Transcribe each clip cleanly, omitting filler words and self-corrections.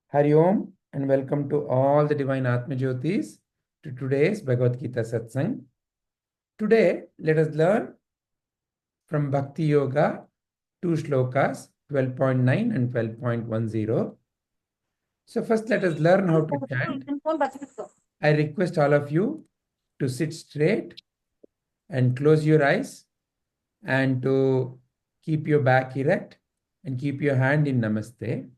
Hari Om and welcome to all the divine Atma Jyotis to today's Bhagavad Gita Satsang. Today, let us learn from Bhakti Yoga, two shlokas, 12.9 and 12.10. So first, let us learn how to chant. I request all of you to sit straight and close your eyes and to keep your back erect and keep your hand in Namaste.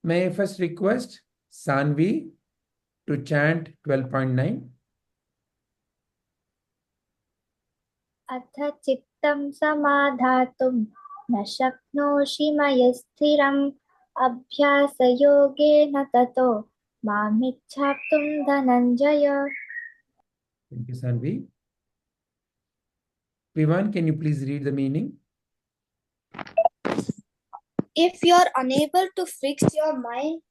May I first request Sanvi to chant 12.9. atha chittaṁ samādhātuṁ na śhaknoṣhi mayi sthiram abhyāsa-yogena tato ichchhāptuṁ dhanañjaya. Thank you, Sanvi. Vivan, can you please read the meaning? If you are unable to fix your mind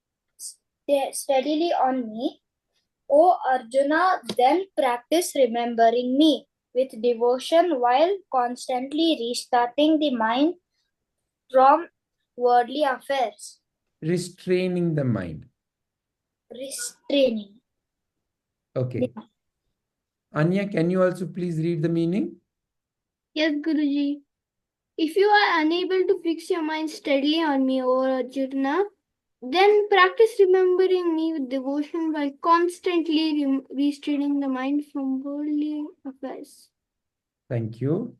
steadily on me, O Arjuna, then practice remembering me with devotion while constantly restarting the mind from worldly affairs. Restraining the mind. Restraining. Okay. Anya, can you also please read the meaning? Yes, Guruji. If you are unable to fix your mind steadily on me, O Arjuna, then practice remembering me with devotion while constantly restraining the mind from worldly affairs. Thank you.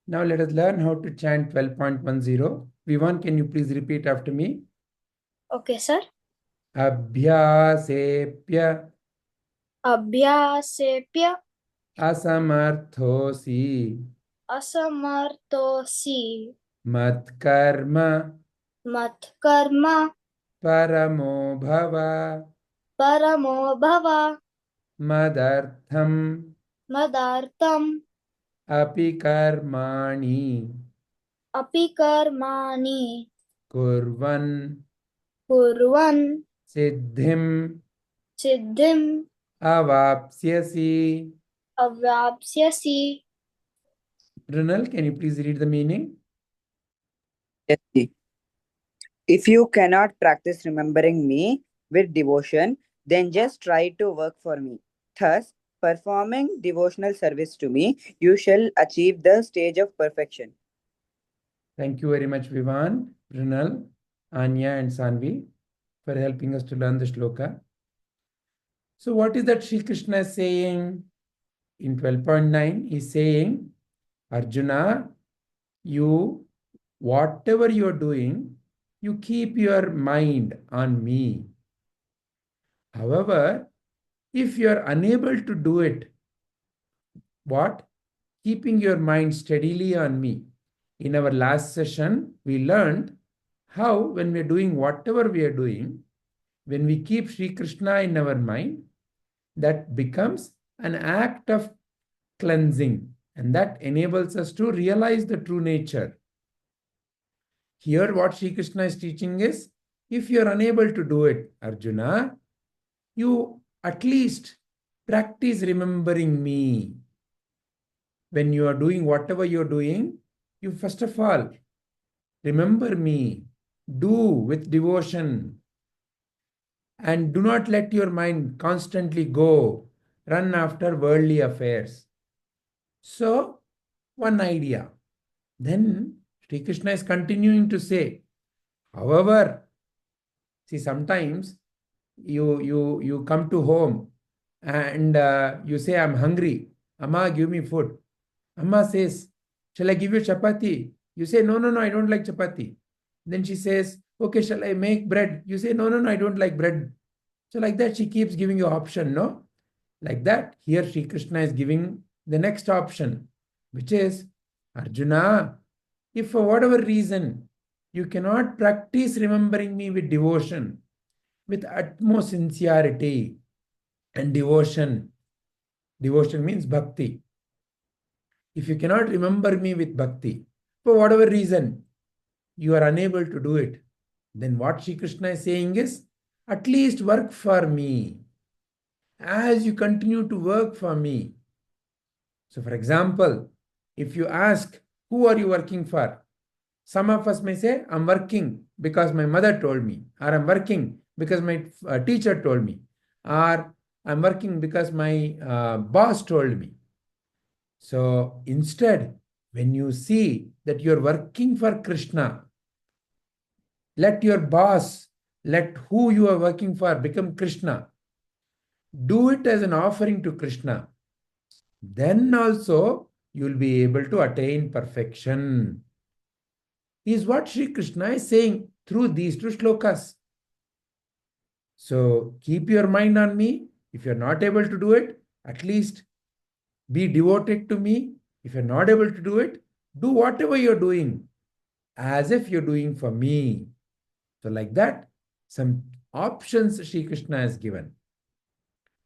Now let us learn how to chant 12.10. Vivan, can you please repeat after me? Okay, sir. Abhyāse-pya Abhyāse-pya asamarthosi asamarthosi mat-karma-paramo bhava mad-artham mad-artham karmāṇi kurvan siddhim avāpsyasi. Runal, can you please read the meaning? Yes, ji. If you cannot practice remembering me with devotion, then just try to work for me. Thus, performing devotional service to me, you shall achieve the stage of perfection. Thank you very much, Vivan, Runal, Anya and Sanvi for helping us to learn the shloka. So what is that Sri Krishna is saying? In 12.9, he's saying, Arjuna, whatever you're doing, you keep your mind on me. However, if you're unable to do it, keeping your mind steadily on me. In our last session, we learned how when we're doing whatever we are doing, when we keep Sri Krishna in our mind, that becomes an act of cleansing, and that enables us to realize the true nature. Here, what Sri Krishna is teaching is, if you are unable to do it, Arjuna, you at least practice remembering me. When you are doing whatever you're doing, you first of all remember me, do with devotion, and do not let your mind constantly run after worldly affairs. So, one idea. Then Sri Krishna is continuing to say, however, see, sometimes you come to home and you say, I'm hungry. Amma, give me food. Amma says, shall I give you chapati? You say, no, I don't like chapati. Then she says, okay, shall I make bread? You say, no, I don't like bread. So like that, she keeps giving you option, no? Like that, here Sri Krishna is giving the next option, which is, Arjuna, if for whatever reason you cannot practice remembering me with devotion, with utmost sincerity and devotion means bhakti. If you cannot remember me with bhakti, for whatever reason you are unable to do it, then what Sri Krishna is saying is, at least work for me. As you continue to work for me. So for example, if you ask, who are you working for? Some of us may say, I'm working because my mother told me, or I'm working because my teacher told me, or I'm working because my boss told me. So instead, when you see that you're working for Krishna, let your boss, let who you are working for become Krishna. Do it as an offering to Krishna. Then also you'll be able to attain perfection. Is what Sri Krishna is saying through these two shlokas. So keep your mind on me. If you're not able to do it, at least be devoted to me. If you're not able to do it, do whatever you're doing as if you're doing for me. So like that, some options Sri Krishna has given.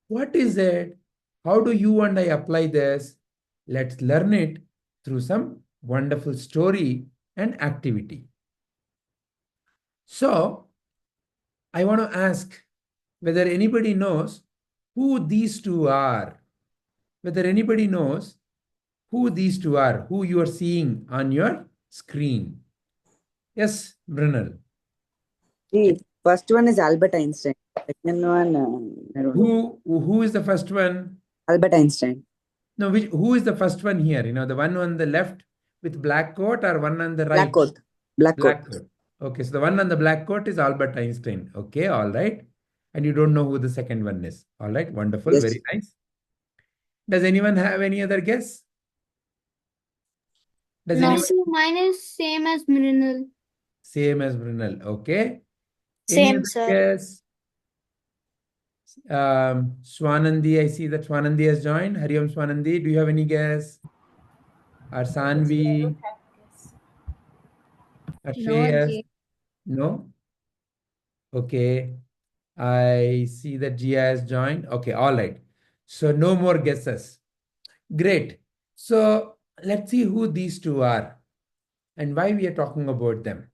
What is it? How do you and I apply this? Let's learn it through some wonderful story and activity. So, I want to ask whether anybody knows who these two are. Whether anybody knows who these two are, who you are seeing on your screen. Yes, Brunel. The first one is Albert Einstein. Second one, I don't know. Who is the first one? Albert Einstein. No, who is the first one here? The one on the left with black coat or one on the right? Black coat. Black Black coat. coat. Okay, so the one on the black coat is Albert Einstein. Okay, all right. And you don't know who the second one is. All right, wonderful, Yes. very nice. Does anyone have any other guess? Does No. anyone? So mine is same as Mrinal. Same as Brunel. Okay. Any Same, other sir. guess? Swanandi, I see that Swanandi has joined. Hariom Swanandi, do you have any guess? Or Sanvi? Or No, Shreyas? Ji. No? Okay. I see that Jia has joined. Okay, all right. So no more guesses. Great. So let's see who these two are and why we are talking about them.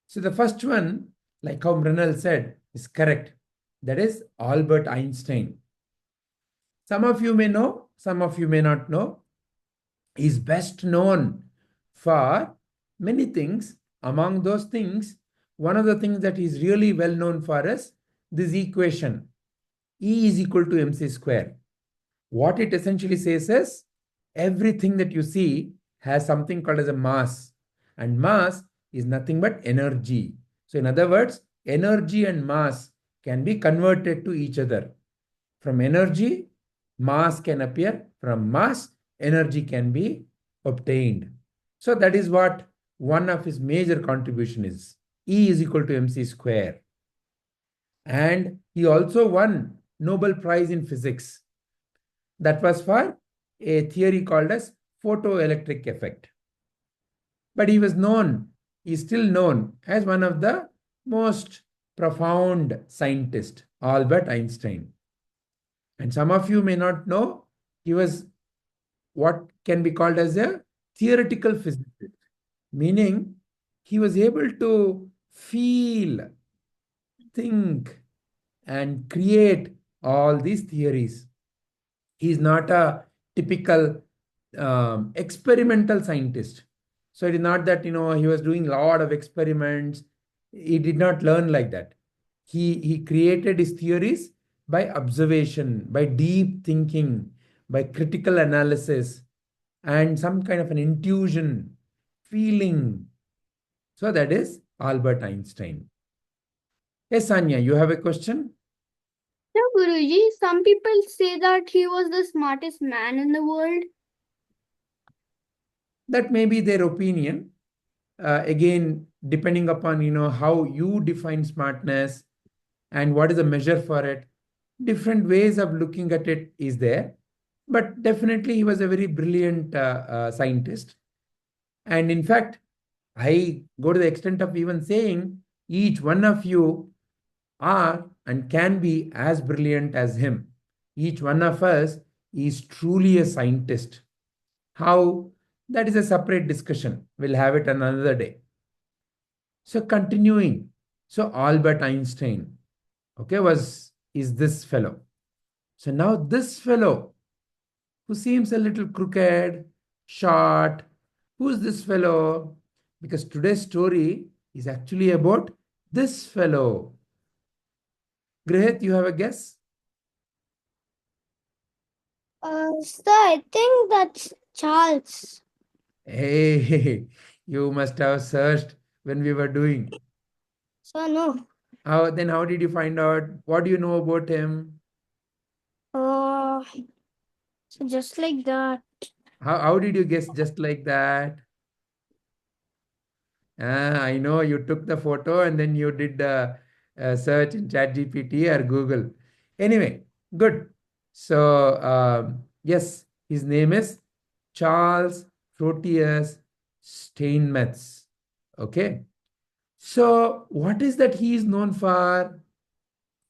So the first one, like how Mrinal said, is correct. That is Albert Einstein. Some of you may know, some of you may not know. He's best known for many things. Among those things, one of the things that he's really well known for is this equation, E is equal to mc square. What it essentially says is everything that you see has something called as a mass, and mass is nothing but energy. So in other words, energy and mass can be converted to each other. From energy, mass can appear. From mass, energy can be obtained. So that is what one of his major contribution is. E is equal to mc square. And he also won Nobel Prize in Physics. That was for a theory called as photoelectric effect. But he was known, he's still known as one of the most profound scientists, Albert Einstein. And some of you may not know, he was what can be called as a theoretical physicist, meaning he was able to feel, think, and create all these theories. He's not a typical experimental scientist. So it is not that, he was doing a lot of experiments. He did not learn like that. He created his theories by observation, by deep thinking, by critical analysis, and some kind of an intuition, feeling. So that is Albert Einstein. Yes, Sanya, you have a question? So Guruji, some people say that he was the smartest man in the world. That may be their opinion. Again, depending upon how you define smartness and what is the measure for it, different ways of looking at it is there. But definitely he was a very brilliant scientist. And in fact, I go to the extent of even saying each one of you are and can be as brilliant as him. Each one of us is truly a scientist. How? That is a separate discussion. We'll have it another day. So continuing. So Albert Einstein, okay, is this fellow. So now this fellow who seems a little crooked, short, who's this fellow? Because today's story is actually about this fellow. Grihit, you have a guess? Sir, I think that's Charles. Hey, you must have searched when we were doing. Sir, no. Then how did you find out? What do you know about him? So just like that. How did you guess just like that? I know you took the photo and then you did the search in ChatGPT or Google. Anyway, good. So, yes, his name is Charles Proteus Steinmetz. Okay. So, what is that he is known for?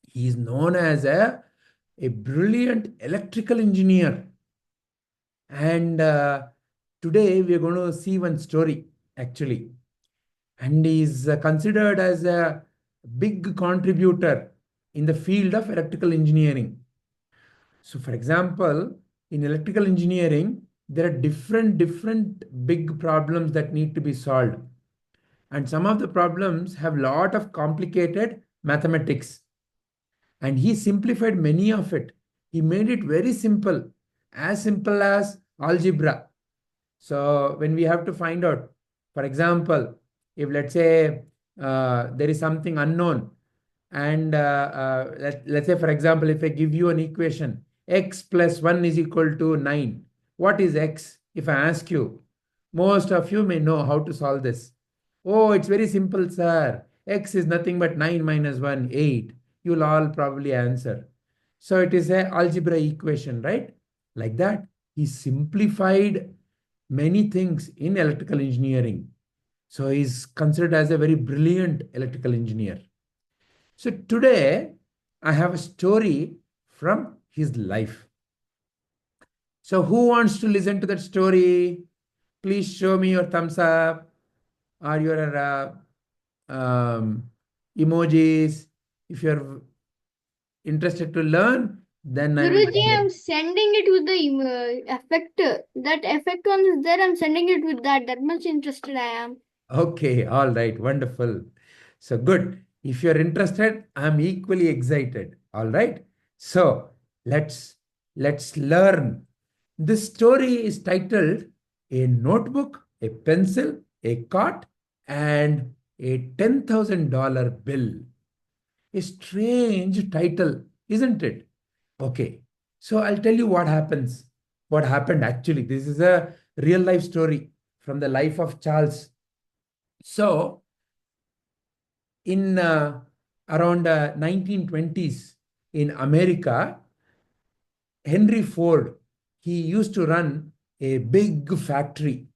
He is known as a brilliant electrical engineer. And today we are going to see one story actually. And he is considered as a big contributor in the field of electrical engineering. So, for example, in electrical engineering, there are different big problems that need to be solved. And some of the problems have a lot of complicated mathematics. And he simplified many of it. He made it very simple as algebra. So when we have to find out, for example, if let's say there is something unknown, and let's say, for example, if I give you an equation, x plus 1 is equal to 9. What is x? If I ask you, most of you may know how to solve this. Oh, it's very simple, sir. X is nothing but 9 minus 1, 8. You'll all probably answer. So it is an algebra equation, right? Like that. He simplified many things in electrical engineering. So he's considered as a very brilliant electrical engineer. So today I have a story from his life. So who wants to listen to that story? Please show me your thumbs up or your emojis. If you're interested to learn, then I will. Guruji, I'm sending it with the effect. That effect one is there. I'm sending it with that. That much interested I am. Okay, all right, wonderful. So good. If you're interested, I'm equally excited. All right. So let's learn. This story is titled A Notebook, a Pencil, a Cot, and a $10,000 bill. A strange title, isn't it? Okay. So I'll tell you what happens. What happened actually. This is a real life story from the life of Charles. So in around 1920s in America, Henry Ford, he used to run a big factory.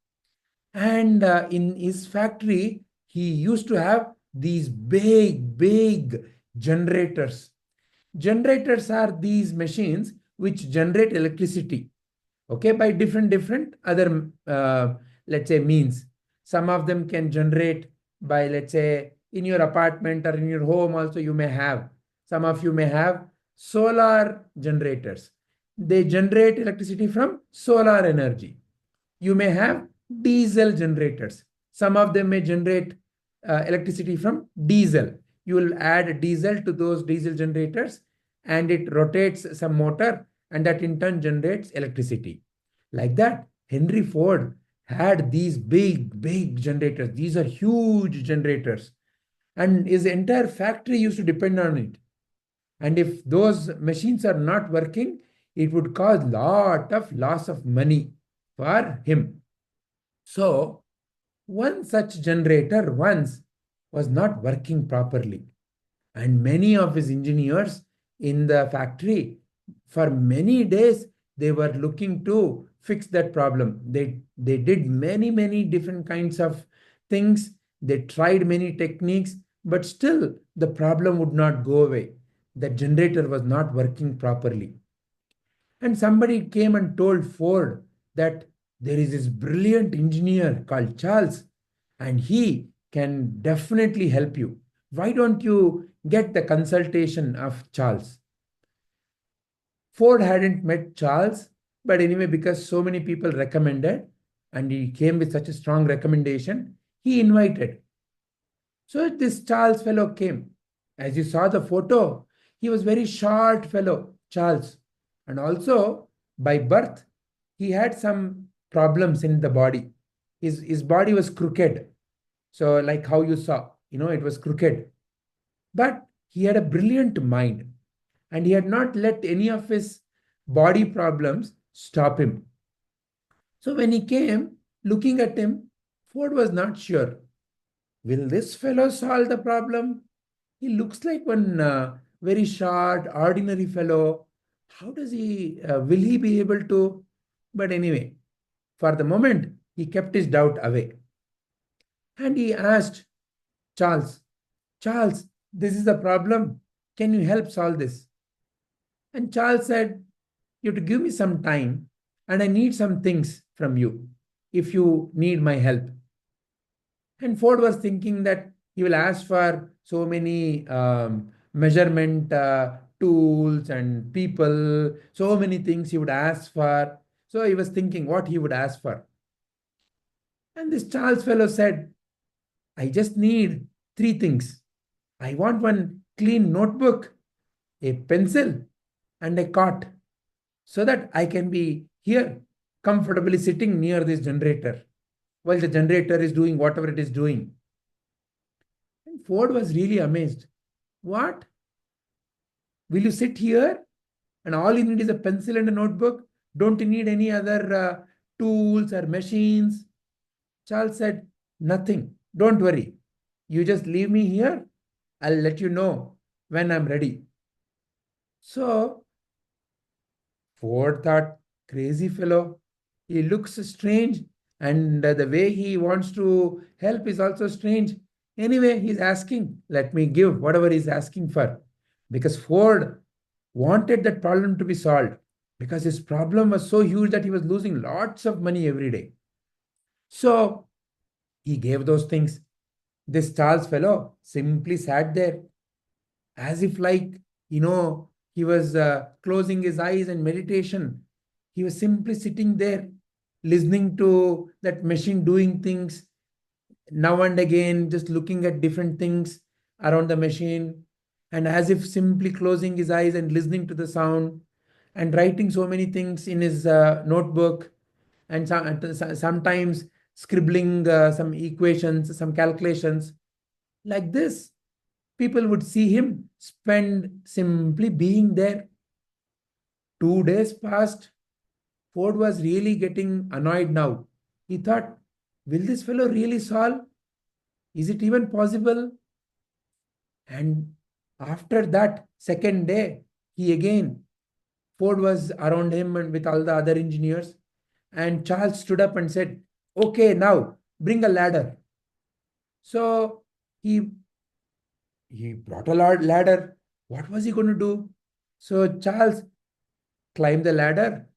And in his factory, he used to have these big generators. Generators are these machines which generate electricity, okay, by different other, let's say, means. Some of them can generate by, let's say, in your apartment or in your home also you may have. Some of you may have solar generators. They generate electricity from solar energy. You may have diesel generators. Some of them may generate electricity from diesel. You will add diesel to those diesel generators and it rotates some motor and that in turn generates electricity. Like that, Henry Ford had these big generators. These are huge generators. And his entire factory used to depend on it. And if those machines are not working, it would cause lot of loss of money for him. So one such generator once was not working properly. And many of his engineers in the factory, for many days, they were looking to fix that problem. They did many different kinds of things. They tried many techniques, but still the problem would not go away. The generator was not working properly. And somebody came and told Ford that there is this brilliant engineer called Charles, and he can definitely help you. Why don't you get the consultation of Charles? Ford hadn't met Charles, but anyway, because so many people recommended and he came with such a strong recommendation, he invited. So this Charles fellow came. As you saw the photo, he was very short fellow, Charles. And also, by birth, he had some problems in the body. His body was crooked. So like how you saw, it was crooked. But he had a brilliant mind. And he had not let any of his body problems stop him. So when he came, looking at him, Ford was not sure. Will this fellow solve the problem? He looks like one very short, ordinary fellow. How does will he be able to? But anyway, for the moment, he kept his doubt away. And he asked Charles, Charles, this is the problem. Can you help solve this? And Charles said, you have to give me some time and I need some things from you if you need my help. And Ford was thinking that he will ask for so many measurement tools and people, so many things he would ask for. So he was thinking what he would ask for. And this Charles fellow said, I just need 3 things. I want one clean notebook, a pencil, and a cot, so that I can be here comfortably sitting near this generator while the generator is doing whatever it is doing. And Ford was really amazed. What? Will you sit here and all you need is a pencil and a notebook? Don't you need any other tools or machines? Charles said, nothing. Don't worry. You just leave me here. I'll let you know when I'm ready. So Ford thought, crazy fellow. He looks strange. And the way he wants to help is also strange. Anyway, he's asking, let me give whatever he's asking for. Because Ford wanted that problem to be solved. Because his problem was so huge that he was losing lots of money every day. So he gave those things. This Charles fellow simply sat there as if like, he was closing his eyes in meditation. He was simply sitting there listening to that machine doing things, now and again just looking at different things around the machine, and as if simply closing his eyes and listening to the sound, and writing so many things in his notebook, and sometimes scribbling some equations, some calculations. Like this, people would see him spend simply being there. 2 days passed. Ford was really getting annoyed now. He thought, will this fellow really solve? Is it even possible? And after that second day, Ford was around him and with all the other engineers. And Charles stood up and said, okay, now bring a ladder. So he brought a ladder. What was he going to do? So Charles climbed the ladder,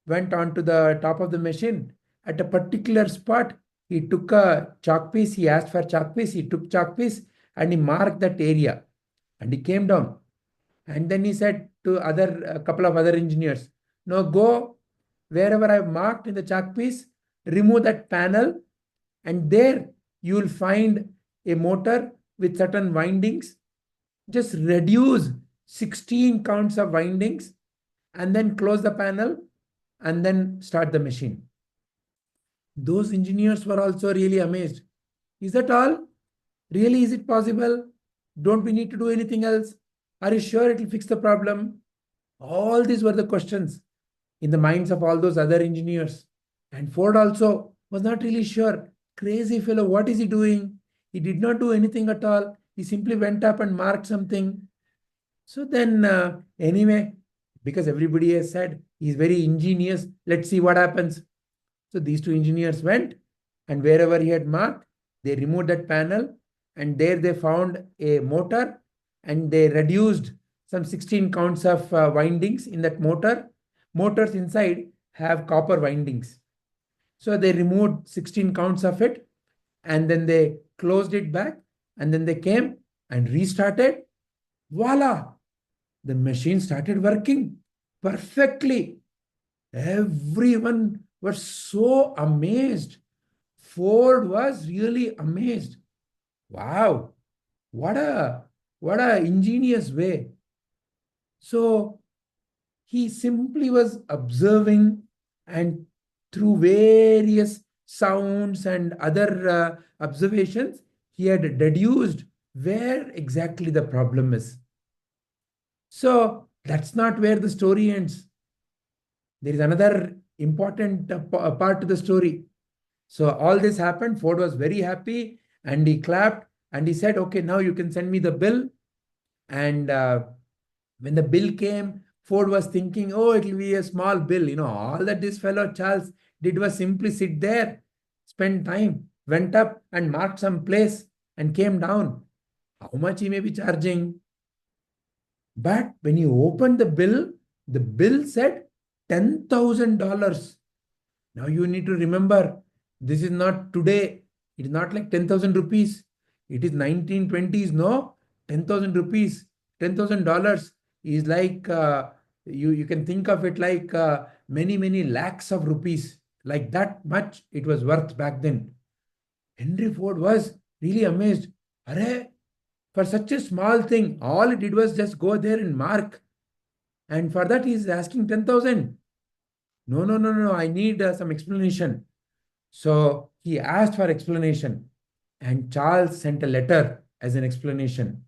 went on to the top of the machine. At a particular spot, he took a chalk piece. He asked for chalk piece. He took chalk piece and he marked that area. And he came down. And then he said to a couple of other engineers, now go wherever I've marked in the chalk piece, remove that panel, and there you will find a motor with certain windings. Just reduce 16 counts of windings and then close the panel and then start the machine. Those engineers were also really amazed. Is that all? Really, is it possible? Don't we need to do anything else? Are you sure it will fix the problem? All these were the questions in the minds of all those other engineers. And Ford also was not really sure. Crazy fellow, what is he doing? He did not do anything at all. He simply went up and marked something. So then, anyway, because everybody has said he's very ingenious, let's see what happens. So these 2 engineers went, and wherever he had marked, they removed that panel, and there they found a motor, and they reduced some 16 counts of windings in that motor. Motors inside have copper windings. So they removed 16 counts of it, and then they closed it back, and then they came and restarted. Voila! The machine started working perfectly. Everyone was so amazed. Ford was really amazed. Wow, what a ingenious way. So he simply was observing, and through various sounds and other observations, he had deduced where exactly the problem is. So that's not where the story ends. There is another important part to the story. So all this happened. Ford was very happy and he clapped and he said, okay, now you can send me the bill. And when the bill came, Ford was thinking, oh, it will be a small bill. All that this fellow Charles did was simply sit there, spend time, went up and marked some place and came down. How much he may be charging? But when he opened the bill said $10,000. Now you need to remember, this is not today. It is not like 10,000 rupees. It is 1920s, no? 10,000 rupees, $10,000 is like, you can think of it like many, many lakhs of rupees. Like that much it was worth back then. Henry Ford was really amazed. Arey, for such a small thing, all he did was just go there and mark. And for that, he is asking 10,000. No, no, no, no, I need some explanation. So he asked for explanation. And Charles sent a letter as an explanation.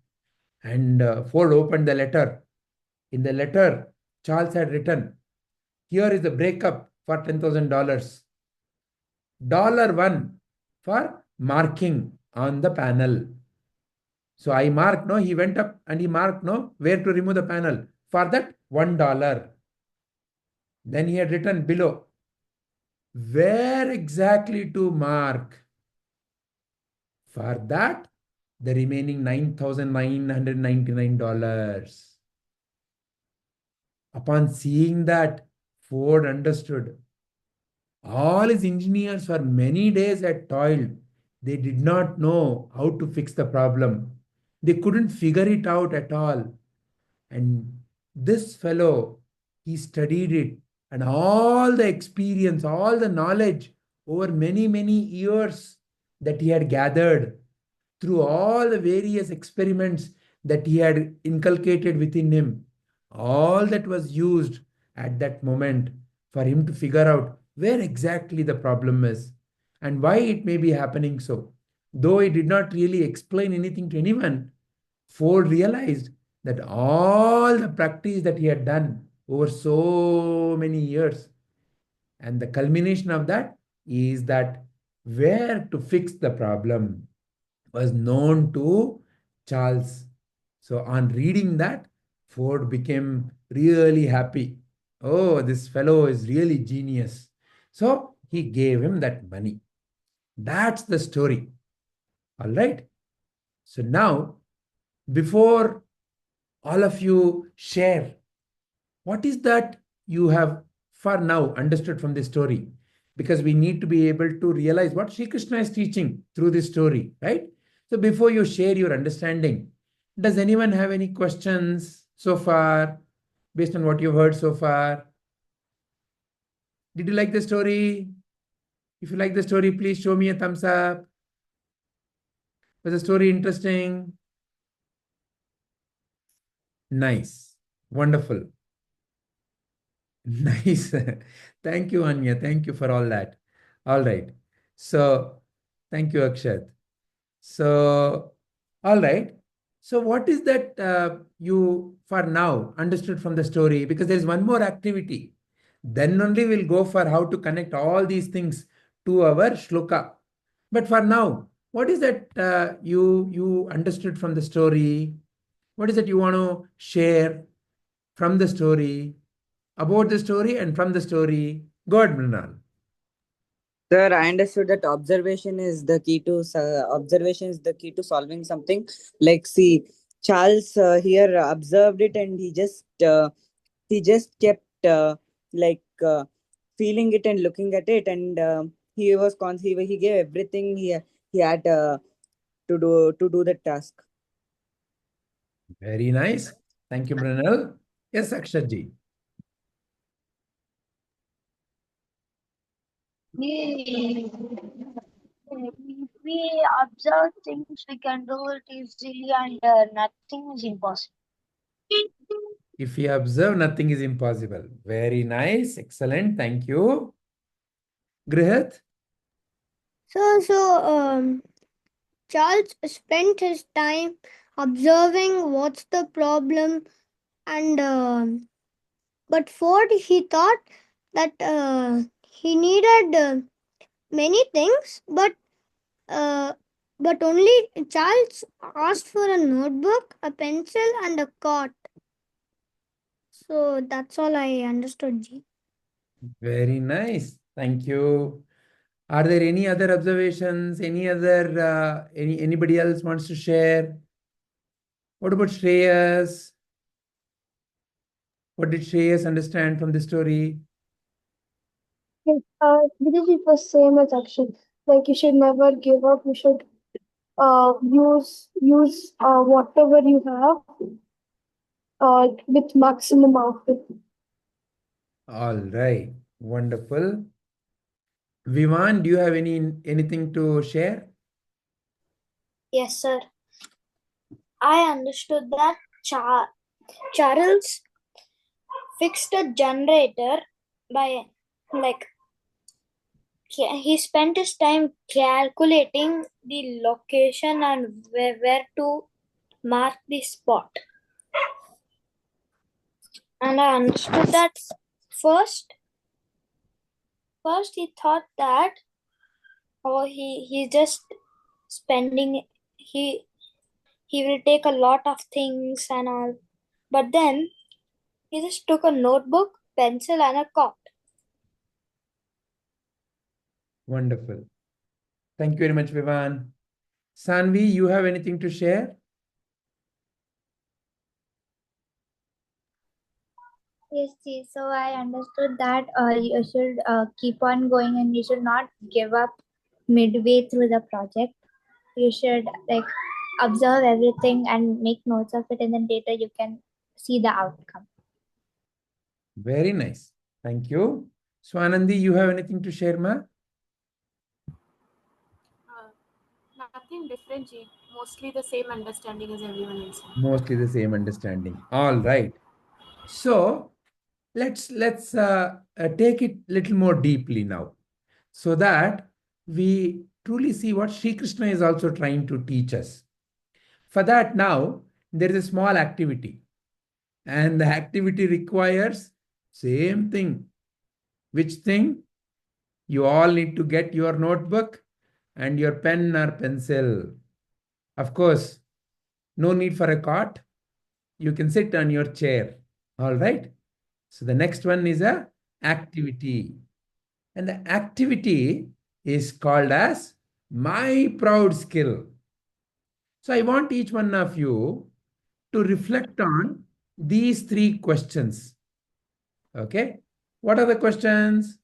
And Ford opened the letter. In the letter, Charles had written, here is the breakup for $10,000. $1 for marking on the panel. So I marked, no, he went up and he marked, no, where to remove the panel. For that, $1. Then he had written below, where exactly to mark. For that, the remaining $9,999. Upon seeing that, Ford understood. All his engineers for many days had toiled. They did not know how to fix the problem. They couldn't figure it out at all. And this fellow, he studied it, and all the experience, all the knowledge over many, many years that he had gathered through all the various experiments that he had inculcated within him, all that was used at that moment for him to figure out where exactly the problem is and why it may be happening so. Though he did not really explain anything to anyone, Ford realized that all the practice that he had done over so many years, and the culmination of that is that where to fix the problem was known to Charles. So on reading that, Ford became really happy. Oh, this fellow is really genius. So he gave him that money. That's the story. All right. So now, before all of you share, what is that you have for now understood from this story? Because we need to be able to realize what Sri Krishna is teaching through this story, right? So before you share your understanding, does anyone have any questions so far based on what you've heard so far? Did you like the story? If you like the story, please show me a thumbs up. Was the story interesting? Nice. Wonderful. Nice. Thank you, Anya. Thank you for all that. All right. So, thank you, Akshat. So, all right. So, what is that you for now understood from the story? Because there is one more activity. Then only we'll go for how to connect all these things to our shloka. But for now, what is that you understood from the story? What is that you want to share from the story, about the story, and from the story? Go ahead, Mrinal. Sir, I understood that observation is the key to solving something. Like, see, Charles here observed it, and he just kept feeling it and looking at it, and he gave everything he had to do the task. Very nice. Thank you, Mrinal. Yes, Akshatji. we observe things, we can do it easily and nothing is impossible. If we observe, nothing is impossible. Very nice. Excellent. Thank you. Grihat? Charles spent his time observing what's the problem, and but Ford, he thought that he needed many things, but only Charles asked for a notebook, a pencil, and a cot. So that's all I understood, Ji. Very nice. Thank you. Are there any other observations? Anybody else wants to share? What about Shreyas? What did Shreyas understand from the story? Yes, because it was same as action. Like you should never give up. You should use whatever you have with maximum output. All right. Wonderful. Vivan, do you have anything to share? Yes, sir. I understood that Charles fixed a generator by he spent his time calculating the location and where to mark the spot. And I understood that first he thought that he just spending he will take a lot of things and all, but then he just took a notebook, pencil, and a cot. Wonderful. Thank you very much, Vivan. Sanvi, you have anything to share? Yes, see, so I understood that you should keep on going and you should not give up midway through the project. You should observe everything and make notes of it, and then later you can see the outcome. Very nice. Thank you. Swanandi, you have anything to share, ma? Nothing different, Ji. Mostly the same understanding as everyone else. Mostly the same understanding. All right. So let's take it little more deeply now, so that we truly see what Sri Krishna is also trying to teach us. For that, now there is a small activity, and the activity requires same thing. Which thing? You all need to get your notebook and your pen or pencil. Of course, no need for a cot. You can sit on your chair. All right. So the next one is a activity. And the activity is called as my proud skill. So I want each one of you to reflect on these three questions. Okay. What are the questions?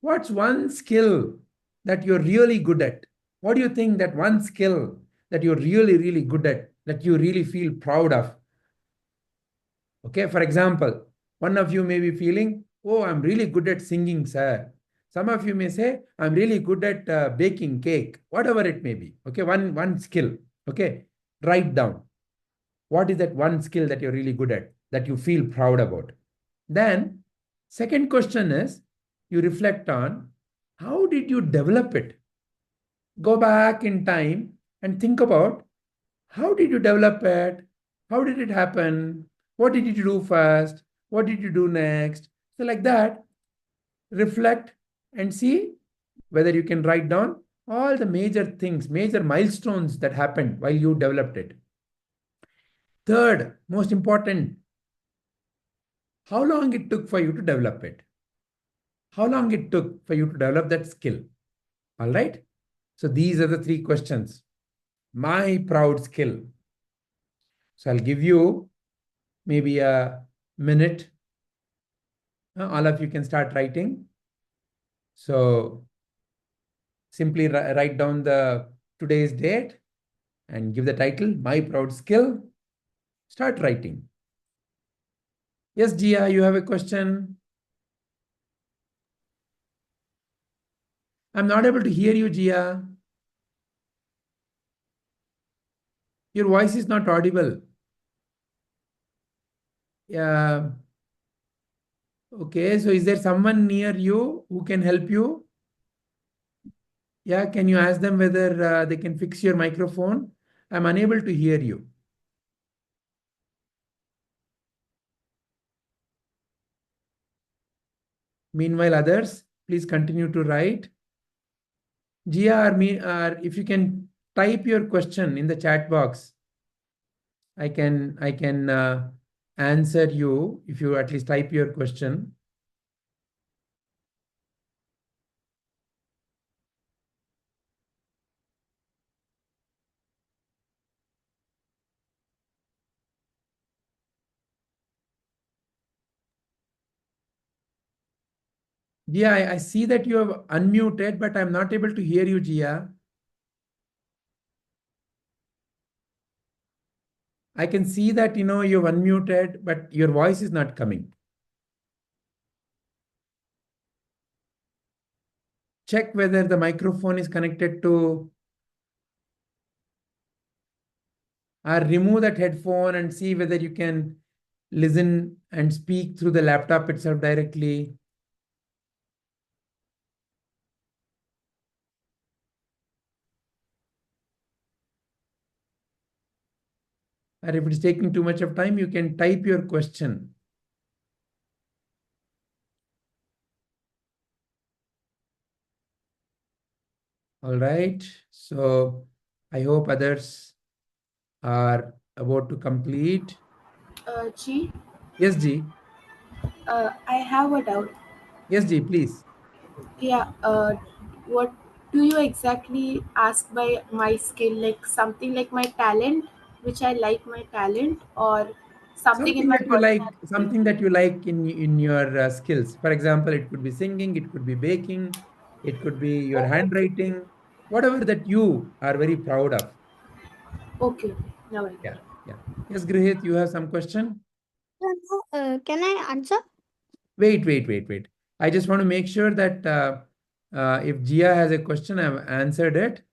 What's one skill that you're really good at? What do you think that one skill that you're really, really good at, that you really feel proud of? Okay, for example, one of you may be feeling, oh, I'm really good at singing, sir. Some of you may say, I'm really good at baking cake, whatever it may be. Okay, one skill. Okay, write down. What is that one skill that you're really good at, that you feel proud about? Then, second question is, you reflect on, how did you develop it? Go back in time and think about, how did you develop it? How did it happen? What did you do first? What did you do next? So like that, reflect and see whether you can write down all the major things, major milestones that happened while you developed it. Third, most important, how long it took for you to develop it? How long it took for you to develop that skill? All right. So these are the three questions. My proud skill. So I'll give you maybe a minute. All of you can start writing. So simply write down the today's date and give the title, My Proud Skill. Start writing. Yes, Jia, you have a question? I'm not able to hear you, Jia. Your voice is not audible. Yeah. Okay, so is there someone near you who can help you? Yeah, can you ask them whether they can fix your microphone? I'm unable to hear you. Meanwhile, others, please continue to write. Jia or if you can type your question in the chat box, I can answer you if you at least type your question. Jia, I see that you have unmuted, but I'm not able to hear you, Jia. I can see that you've unmuted, but your voice is not coming. Check whether the microphone is connected to, or remove that headphone and see whether you can listen and speak through the laptop itself directly. Or if it's taking too much of time, you can type your question. All right. So I hope others are about to complete. G, Yes, Ji. I have a doubt. Yes, Ji, please. Yeah, what do you exactly ask by my skill? Like something like my talent, which I like my talent, or something in Something my that you like, personality? something that you like in your skills. For example, it could be singing, it could be baking, it could be your Oh, okay. handwriting, whatever that you are very proud of. Okay, okay. Now I Yeah, get it. yeah. Yes, Grihit, you have some question? Can I answer? Wait. I just want to make sure that if Jia has a question, I've answered it.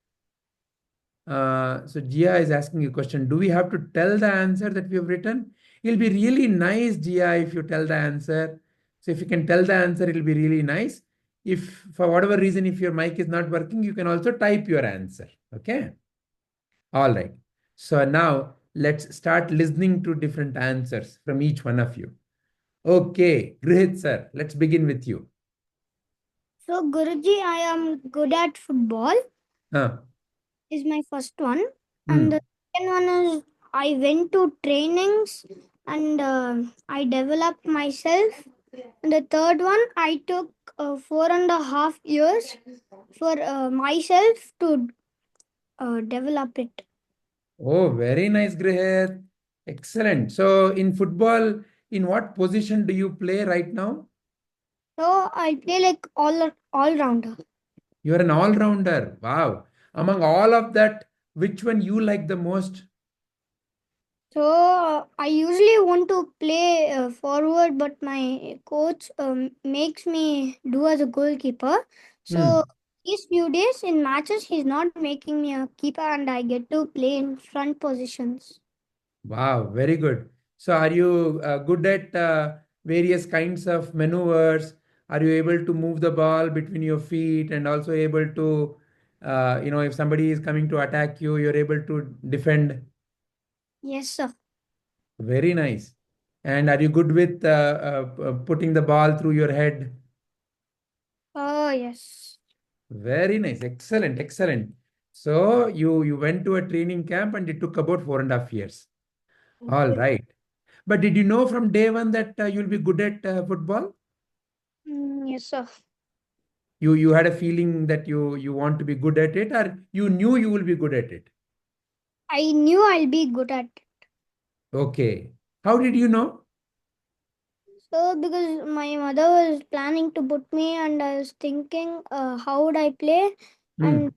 So Jia is asking a question. Do we have to tell the answer that we have written? It'll be really nice, Jia, if you tell the answer. So if you can tell the answer, it'll be really nice. If for whatever reason, if your mic is not working, you can also type your answer. Okay. All right. So now let's start listening to different answers from each one of you. Okay, Grihit sir, let's begin with you. So, Guruji, I am good at football. Huh. Is my first one, and Hmm. the second one is I went to trainings and I developed myself. And the third one, I took 4.5 years for myself to develop it. Oh, very nice, Grihit. Excellent. So in football, in what position do you play right now? So I play like all rounder. You're an all-rounder. Wow. Among all of that, which one you like the most? So I usually want to play forward, but my coach makes me do as a goalkeeper. So Hmm. these few days in matches, he's not making me a keeper, and I get to play in front positions. Wow, very good. So are you good at various kinds of maneuvers? Are you able to move the ball between your feet and also able to, if somebody is coming to attack you, you're able to defend? Yes, sir. Very nice. And are you good with putting the ball through your head? Oh, yes. Very nice. Excellent. Excellent. So you went to a training camp and it took about 4.5 years. All right. But did you know from day one that you'll be good at football? Yes, sir. You had a feeling that you want to be good at it, or you knew you will be good at it? I knew I'll be good at it. Okay. How did you know? So because my mother was planning to put me, and I was thinking, how would I play? Hmm. And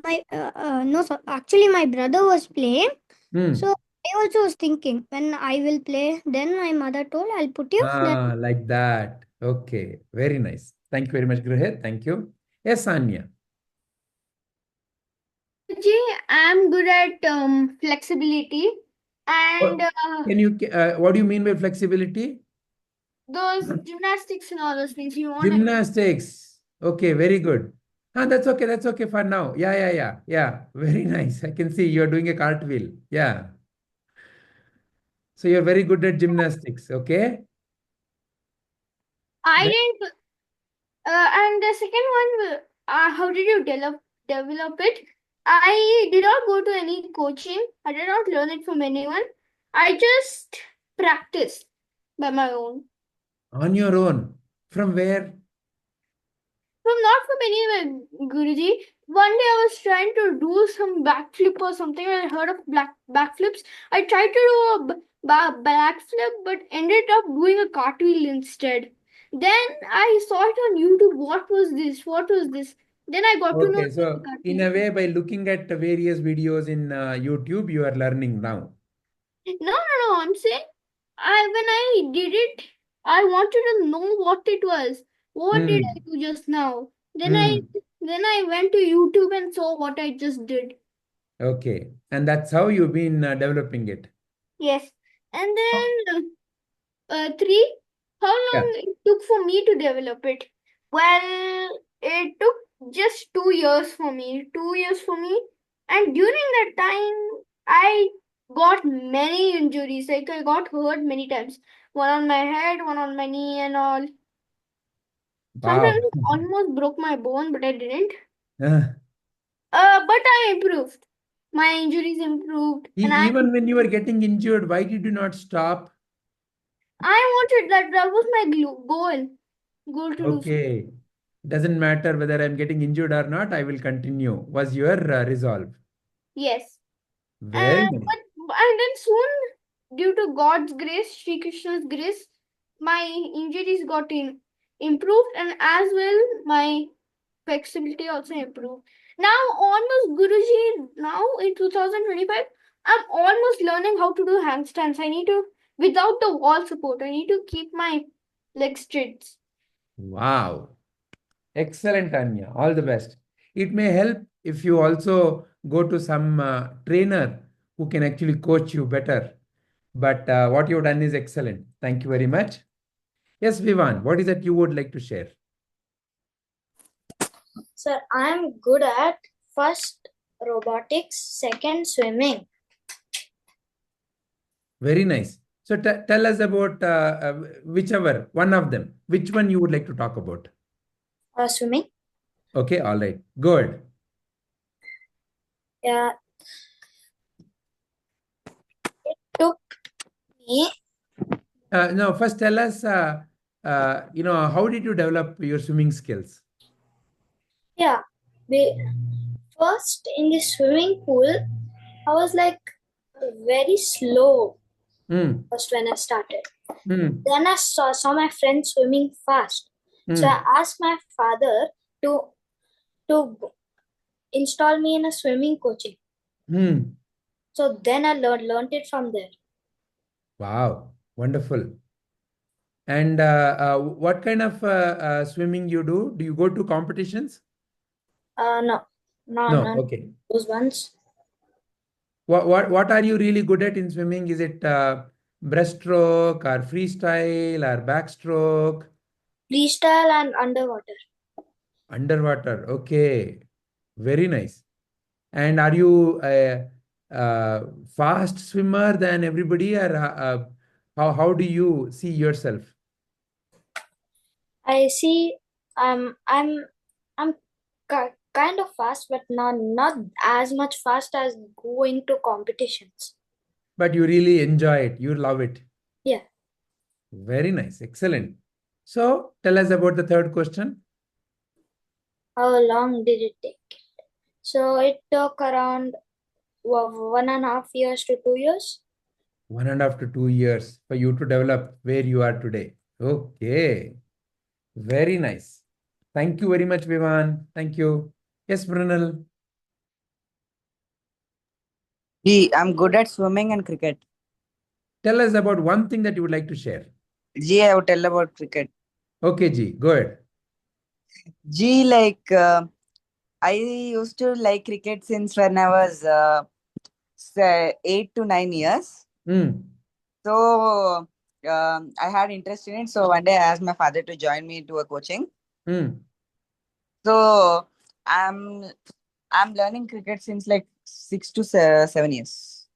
my no, sir. Actually, my brother was playing. Hmm. So I also was thinking when I will play. Then my mother told, "I'll put you." Then Ah, like that. Okay. Very nice. Thank you very much, Grihit. Thank you. Yes, Anya. Guruji, I'm good at flexibility and What do you mean by flexibility? those gymnastics and all those things. You want Gymnastics. Okay, very good. That's okay. That's okay for now. Yeah. Very nice. I can see you're doing a cartwheel. Yeah. So you're very good at gymnastics. Okay. I That- didn't. And the second one, how did you develop it? I did not go to any coaching. I did not learn it from anyone. I just practiced by my own. On your own. From where? Not from anywhere, Guruji. One day I was trying to do some backflip or something. I heard of backflips. I tried to do a backflip, but ended up doing a cartwheel instead. Then I saw it on YouTube. What was this? What was this? Then I got to know. Okay, so in a way, by looking at the various videos in YouTube, you are learning now. No. I'm saying, when I did it, I wanted to know what it was. What did I do just now? Then I went to YouTube and saw what I just did. Okay, and that's how you've been developing it. Yes. And then three, how long it took for me to develop it? Well, it took just 2 years for me. 2 years for me. And during that time, I got many injuries. Like I got hurt many times. One on my head, one on my knee and all. Sometimes Wow. I almost broke my bone, but I didn't. Uh, But I improved. My injuries improved. And Even when you were getting injured, why did you not stop? I wanted that. That was my goal. Goal to do. Okay. Doesn't matter whether I'm getting injured or not, I will continue. Was your resolve? Yes. Very And nice. then soon, due to God's grace, Sri Krishna's grace, my injuries got improved, and as well my flexibility also improved. Now, almost Guruji, now in 2025, I'm almost learning how to do handstands. I need to, without the wall support, I need to keep my legs straight. Wow. Excellent, Anya. All the best. It may help if you also go to some trainer who can actually coach you better. But what you've done is excellent. Thank you very much. Yes, Vivan, what is that you would like to share? Sir, I'm good at first robotics, second swimming. Very nice. So tell us about whichever one of them. Which one you would like to talk about? Swimming. Okay, all right. Good. Yeah. It took me. No, first tell us, how did you develop your swimming skills? Yeah. First, in the swimming pool, I was like very slow first when I started. Then I saw my friends swimming fast. So I asked my father to install me in a swimming coaching. So then I learned it from there. Wow, wonderful. And what kind of swimming you do? Do you go to competitions? No. Okay. Those ones. What are you really good at in swimming? Is it breaststroke or freestyle or backstroke? Freestyle and underwater. Underwater. Okay. Very nice. And are you a fast swimmer than everybody, or how do you see yourself? I see. I'm kind of fast, but not as much fast as going to competitions. But you really enjoy it. You love it. Yeah. Very nice. Excellent. So tell us about the third question. How long did it take? So it took around 1.5 years to 2 years. 1.5 to 2 years for you to develop where you are today. Okay. Very nice. Thank you very much, Vivan. Thank you. Yes, Brunel. I'm good at swimming and cricket. Tell us about one thing that you would like to share. I will tell about cricket. Okay, G. Go ahead. Like I used to like cricket since when I was 8 to 9 years. So I had interest in it. So one day I asked my father to join me to a coaching. So I'm learning cricket since like 6 to 7 years.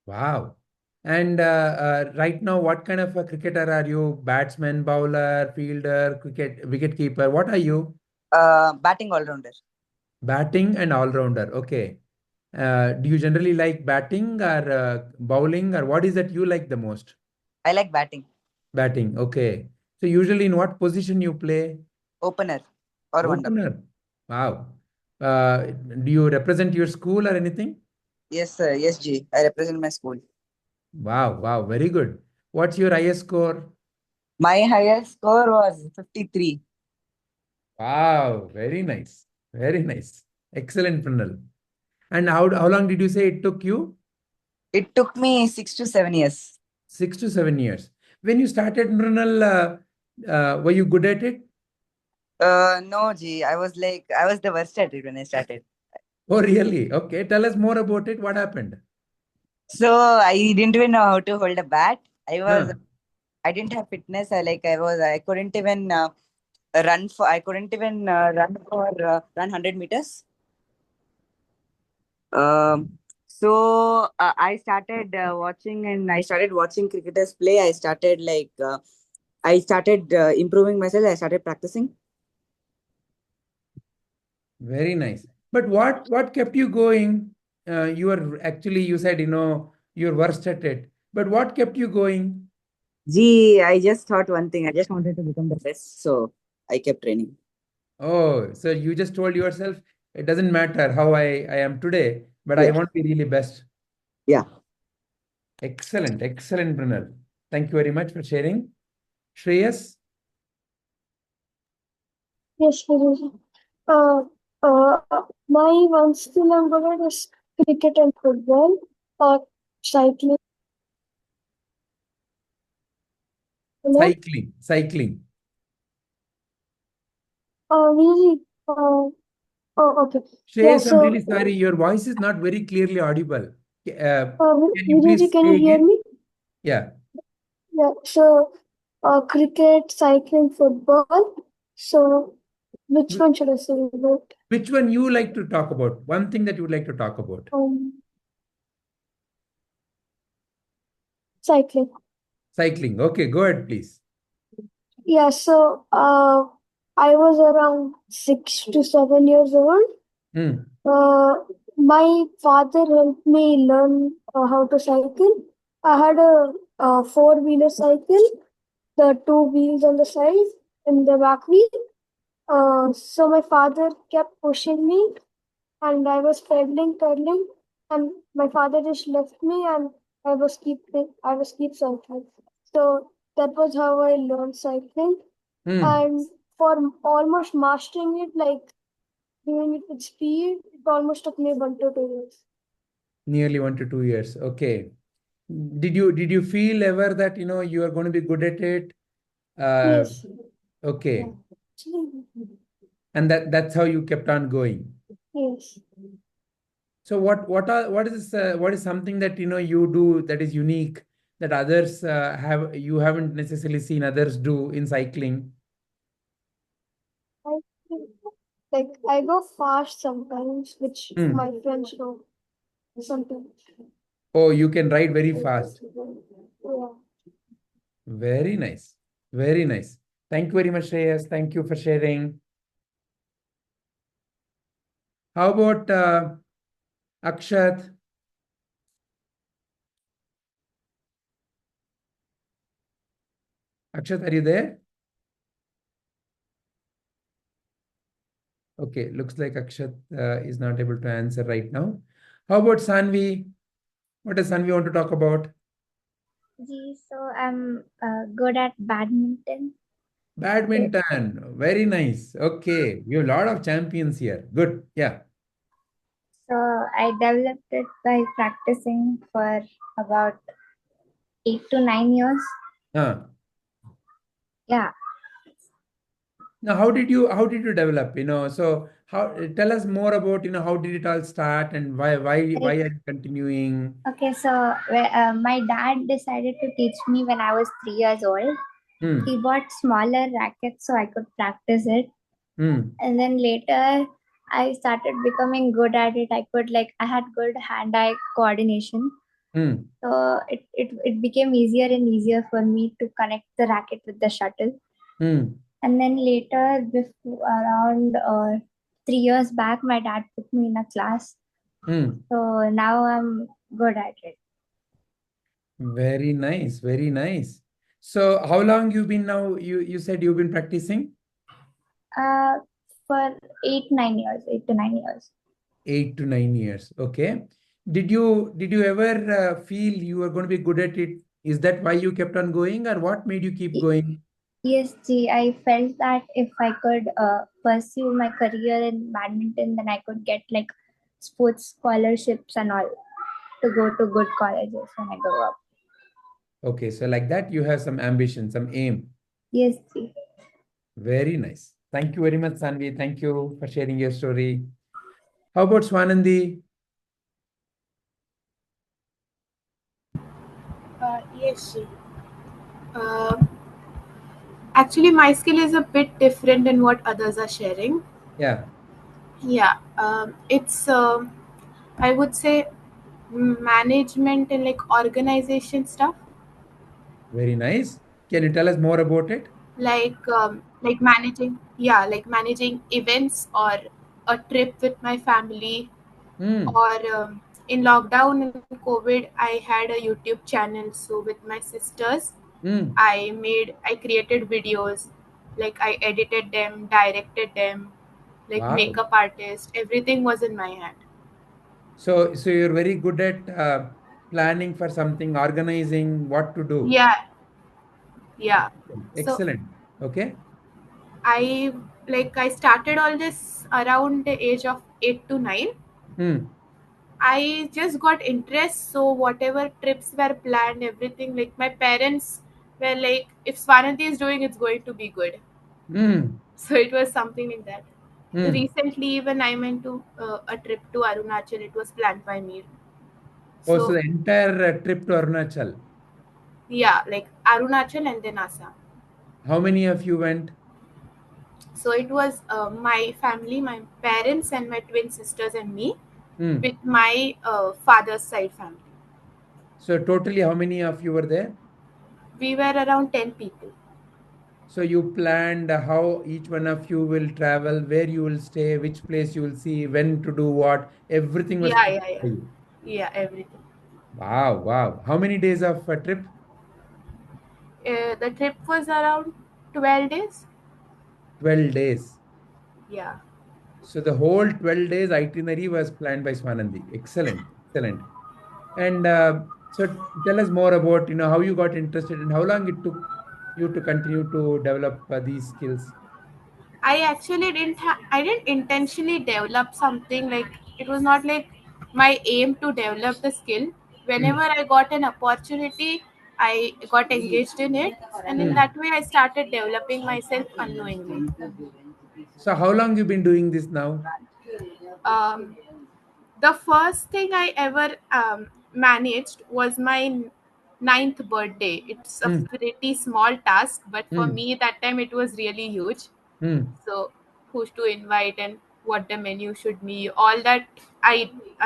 Wow. And right now, what kind of a cricketer are you? Batsman, bowler, fielder, wicket keeper? What are you? Batting all-rounder. Batting and all-rounder. Okay. Do you generally like batting or bowling, or what is that you like the most? I like batting. Batting. Okay. So usually in what position you play? Opener or one-up. Opener. Wow. Do you represent your school or anything? Yes, sir. Yes, G. I represent my school. Wow. Wow. Very good. What's your highest score? My highest score was 53. Wow. Very nice. Very nice. Excellent, Pranal. And how long did you say it took you? It took me 6 to 7 years. 6 to 7 years. When you started, Mrinal, were you good at it? No, G. I was the worst at it when I started. Oh, really? Okay. Tell us more about it. What happened? So I didn't even know how to hold a bat. Huh. I didn't have fitness. I couldn't even run for 100 meters. So I started I started watching cricketers play. I started improving myself. I started practicing. Very nice. But what kept you going? You said, you're worst at it. But what kept you going? Gee, I just thought one thing. I just wanted to become the best. So I kept training. Oh, so you just told yourself, it doesn't matter how I am today, but I Yeah. want to be really best. Yeah. Excellent, excellent, Brunel. Thank you very much for sharing. Shreyas? Yes, Guruji. My one skill I'm good at is cricket and football or cycling. Hello? Cycling. Guruji, okay. Yeah, Shreyas, I'm so, really sorry. Your voice is not very clearly audible. Can you Guruji, please can you say hear again? me? Yeah. Yeah, so, cricket, cycling, football. So, which one should I say about? Which one you like to talk about? One thing that you would like to talk about. Cycling. Cycling. Okay, go ahead, please. Yeah, so, I was around 6 to 7 years old. My father helped me learn how to cycle. I had a four-wheeler cycle, the two wheels on the side and the back wheel. So my father kept pushing me, and I was pedaling, and my father just left me, and I was keep cycling. So that was how I learned cycling, and for almost mastering it, like doing it with speed, it almost took me 1 to 2 years. Nearly 1 to 2 years. Okay. Did you feel ever that you are going to be good at it? Yes. Okay. Yeah. And that's how you kept on going. Yes. So what is something that you do that is unique that others you haven't necessarily seen others do in cycling? I think, like I go fast sometimes, which my friends don't sometimes. Oh, you can ride very fast. Yeah. Very nice. Very nice. Thank you very much, Shreyas. Thank you for sharing. How about Akshat? Akshat, are you there? Okay, looks like Akshat is not able to answer right now. How about Sanvi? What does Sanvi want to talk about? So I'm good at badminton. Badminton. Very nice. Okay, we have a lot of champions here. Good. Yeah. So I developed it by practicing for about 8 to 9 years. Huh. Yeah. Now, how did you develop? So tell us more about how did it all start and why are you continuing? Okay, so my dad decided to teach me when I was 3 years old. Hmm. He bought smaller rackets so I could practice it. Hmm. And then later I started becoming good at it. I had good hand-eye coordination. Hmm. So it became easier and easier for me to connect the racket with the shuttle. Hmm. And then later, around 3 years back, my dad put me in a class. Hmm. So now I'm good at it. Very nice, very nice. So how long you've been now? You said you've been practicing? For 8 to 9 years, 8 to 9 years. 8 to 9 years. Okay. Did you ever feel you were going to be good at it? Is that why you kept on going, or what made you keep going? Yes, I felt that if I could pursue my career in badminton, then I could get like sports scholarships and all to go to good colleges when I grow up. Okay, so like that, you have some ambition, some aim. Yes, Very nice. Thank you very much, Sanvi. Thank you for sharing your story. How about Swanandi? Yes, Ji. Actually, my skill is a bit different than what others are sharing. Yeah, Yeah, it's I would say management and like organization stuff, very nice. Can you tell us more about it? like managing, yeah, like managing events or a trip with my family, Hmm. or in lockdown and COVID, I had a YouTube channel. So with my sisters, Hmm. I created videos, like I edited them, directed them, like Wow. makeup artist, everything was in my hand. So you're very good at planning for something, organizing what to do. Yeah, yeah. So Excellent. Okay. I I started all this around the age of 8 to 9. Hmm. I just got interest, so whatever trips were planned, everything, like my parents were like, if Swanati is doing, it's going to be good. Hmm. So it was something like that. Hmm. Recently, even I went to a trip to Arunachal. It was planned by me. Oh, so So the entire trip to Arunachal. yeah, like Arunachal and then Assam. How many of you went? So it was my family, my parents, and my twin sisters and me, Hmm. with my father's side family. So totally, how many of you were there? We were around 10 people. So you planned how each one of you will travel, where you will stay, which place you will see, when to do what. Everything was Yeah, planned yeah, yeah. by you. Yeah, everything. Wow, wow. How many days of a trip? The trip was around 12 days. 12 days. Yeah. So the whole 12 days itinerary was planned by Swanandi. Excellent, excellent. And so tell us more about, how you got interested and how long it took you to continue to develop these skills. I didn't intentionally develop something, like it was not like my aim to develop the skill. Whenever Hmm. I got an opportunity, I got engaged in it, and in Hmm. that way I started developing myself unknowingly. So how long you been doing this now? Um, the first thing I ever managed was my ninth birthday. It's a Hmm. pretty small task, but for Hmm. me that time it was really huge. Hmm. So who's to invite and what the menu should be, all that I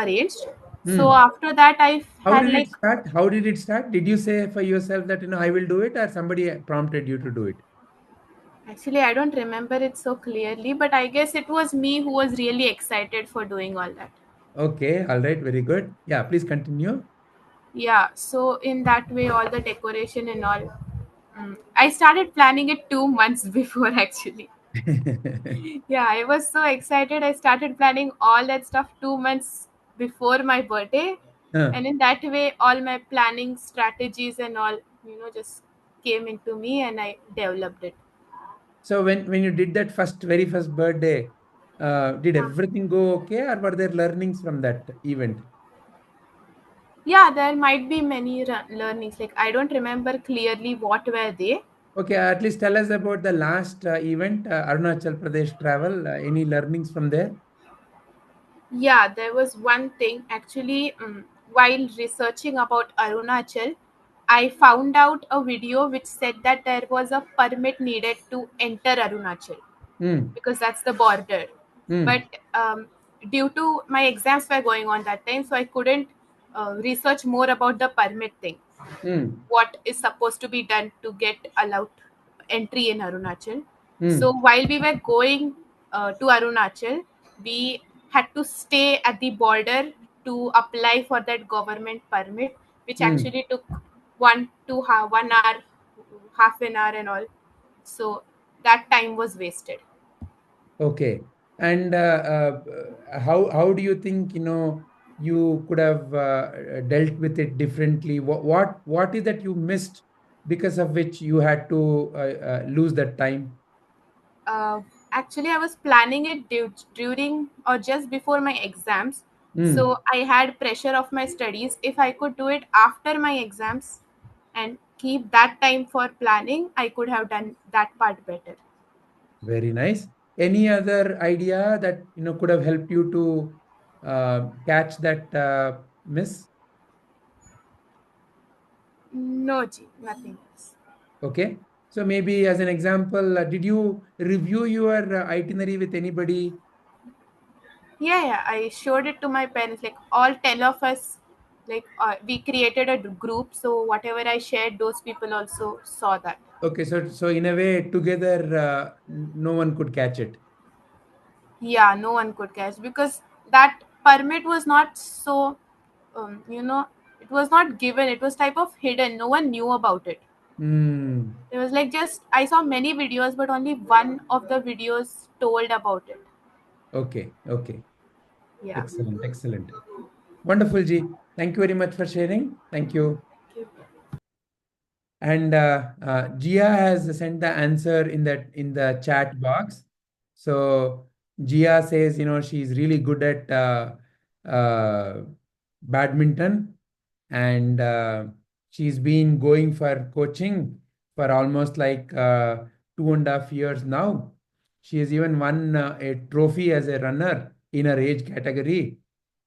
arranged. So Hmm. after that I How had did it like, start? How did it start? Did you say for yourself that, I will do it, or somebody prompted you to do it? actually I don't remember it so clearly, but I guess it was me who was really excited for doing all that. Okay, all right, very good. Yeah, please continue. Yeah, so in that way all the decoration and all, I started planning it 2 months before actually. Yeah, I was so excited. I started planning all that stuff 2 months before my birthday. Huh. And in that way, all my planning strategies and all, just came into me and I developed it. So when you did that very first birthday, did everything go okay, or were there learnings from that event? Yeah, there might be many learnings. Like, I don't remember clearly what were they, Okay, at least tell us about the last event, Arunachal Pradesh travel. Any learnings from there? Yeah, there was one thing actually. While researching about Arunachal, I found out a video which said that there was a permit needed to enter Arunachal Hmm. because that's the border. But Hmm. due to my exams were going on that time, so I couldn't research more about the permit thing. Hmm. What is supposed to be done to get allowed entry in Arunachal. So Hmm. while we were going to Arunachal, we had to stay at the border to apply for that government permit, which Hmm. actually took 1 hour, half an hour, and all. So that time was wasted. Okay. And how do you think, you could have dealt with it differently? What is that you missed because of which you had to lose that time? Uh, Actually, I was planning it during or just before my exams. Hmm. So I had pressure of my studies. If I could do it after my exams and keep that time for planning, I could have done that part better. Very nice. Any other idea that could have helped you to catch that miss? No, Ji, nothing else. Okay. So maybe as an example, did you review your itinerary with anybody? Yeah, yeah. I showed it to my parents. Like all 10 of us, like we created a group. So whatever I shared, those people also saw that. Okay, so in a way, together, no one could catch it. Yeah, no one could catch because that permit was not so, it was not given. It was type of hidden. No one knew about it. Hmm. It was like just I saw many videos, but only one of the videos told about it. Okay, okay. Yeah. Excellent, excellent. Wonderful, Ji. Thank you very much for sharing. Thank you. And Gia has sent the answer in the chat box. So Gia says, she's really good at badminton, and she's been going for coaching for almost like 2.5 years now. She has even won a trophy as a runner in her age category.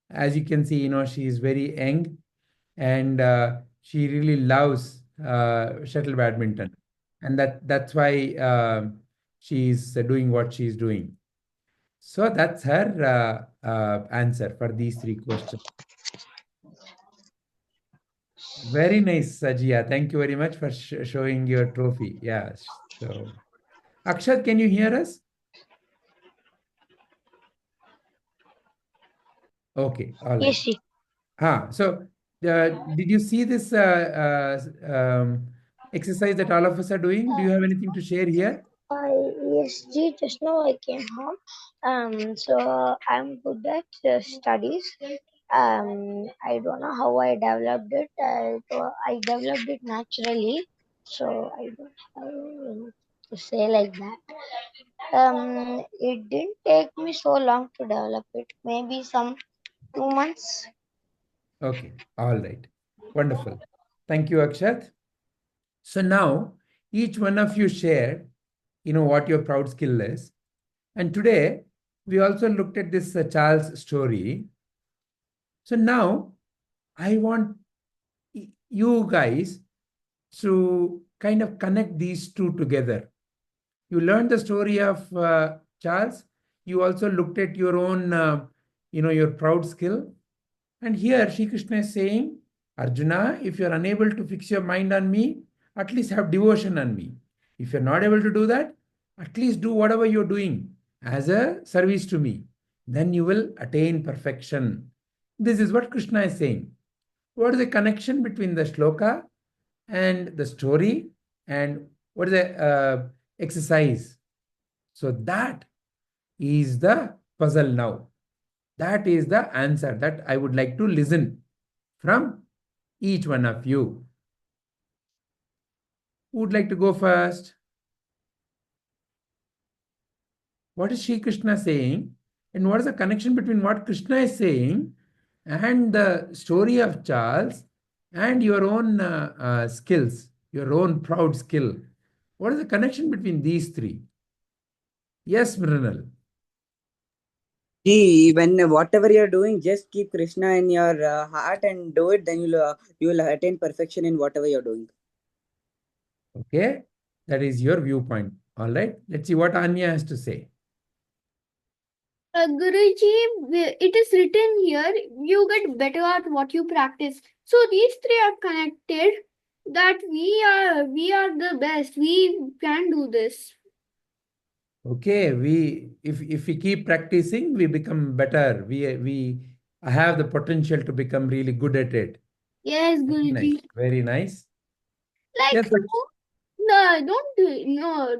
As you can see, she is very young, and she really loves shuttle badminton, and that's why she's doing what she's doing. So that's her answer for these three questions. Very nice, Sajia. Thank you very much for showing your trophy. Yes. So, Akshat, can you hear us? Okay. All right. Yes, see. So, did you see this exercise that all of us are doing? Do you have anything to share here? Yes, Ji, just now I came home. So I'm good at studies. I don't know how I developed it. I developed it naturally. So I don't have to say like that. It didn't take me so long to develop it. Maybe some 2 months. Okay. All right. Wonderful. Thank you, Akshat. So now each one of you shared, what your proud skill is. And today we also looked at this Charles story. So now I want you guys to kind of connect these two together. You learned the story of Charles. You also looked at your own, your proud skill. And here Sri Krishna is saying, Arjuna, if you're unable to fix your mind on me, at least have devotion on me. If you're not able to do that, at least do whatever you're doing as a service to me. Then you will attain perfection. This is what Krishna is saying. What is the connection between the shloka and the story, and what is the exercise? So that is the puzzle now. That is the answer that I would like to listen from each one of you. Who would like to go first? What is Sri Krishna saying? And what is the connection between what Krishna is saying and the story of Charles and your own skills, your own proud skill? What is the connection between these three? Yes, Mrinal. When whatever you're doing, just keep Krishna in your heart and do it. Then you'll attain perfection in whatever you're doing. Okay, that is your viewpoint. All right, let's see what Anya has to say. Guruji, it is written here, you get better at what you practice. So these three are connected, that we are the best. We can do this. Okay, if we keep practicing, we become better. We have the potential to become really good at it. Yes, Very Guruji. nice. Very nice. Like, Yes, no,